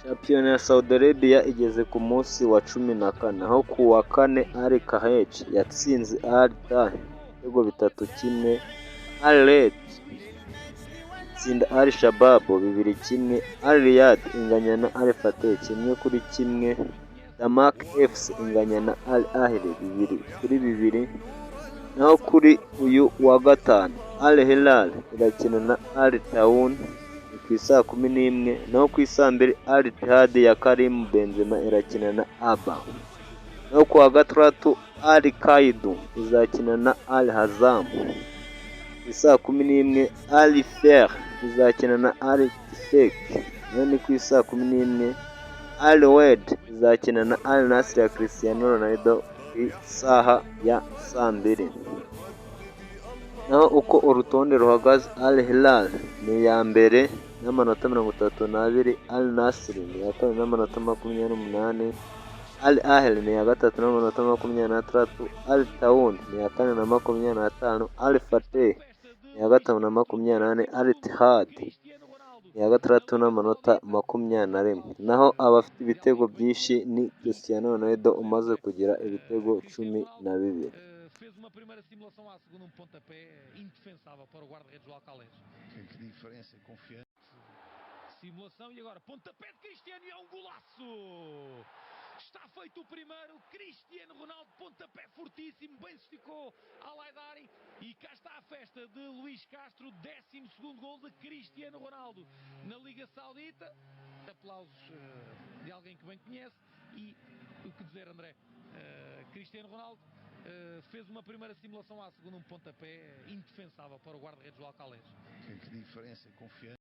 Shampiyona ya Saudi Arabia igeze ku munsi wa 14 aho ku wa kane Al Khaleej yatsinze Al Hilal ibitego 3-1, Al Riyad itsinda Al Shabab 2-1, Al Riyad inganya na Al Fateh 1-1, Damak FC inganya na Al Ahly 2-2. Naho kuri uyu wa gatanu Al Hilal irakina na Al Taun ku isaa 11, naho ku isaa 2 Al Ittihad ya Karim Benzema irakina na Aba. Naho ku wa gatandatu Al Qaid izakina na Al Hazam ku isaa 11, Al Fair izakina na Al Tifek naho ni ku isaa 11, Al Wahda izakina na Al Nassr ya Cristiano Ronaldo ku isaha ya saa 2. Naho uko urutonde ruhagaze Al Hilal ni iya mbere n'amanota 32, Al Nassr ni iya kabiri n'amanota 28, Al Ahly ni iya gatatu n'amanota 26, Al Taun ni iya kane na 25, Al Fateh ni iya gatanu na 28, Al Ittihad ni iya gatandatu n'amanota 21. Naho abafite ibitego byinshi ni Cristiano Ronaldo umaze kugira ibitego 12. Fez uma primeira simulação à segunda, pontapé indefensável para o guarda-redes do Alcalés. Que diferença, confiante. Simulação e agora pontapé de Cristiano e é um golaço! Está feito o primeiro, Cristiano Ronaldo, pontapé fortíssimo, bem se esticou ao Haidari e cá está a festa de Luís Castro, 12º gol de Cristiano Ronaldo na Liga Saudita. Aplausos de alguém que bem conhece e o que dizer, André? Cristiano Ronaldo fez uma primeira simulação à segunda, pontapé indefensável para o guarda-redes do Alcalés. Que diferença, confiante.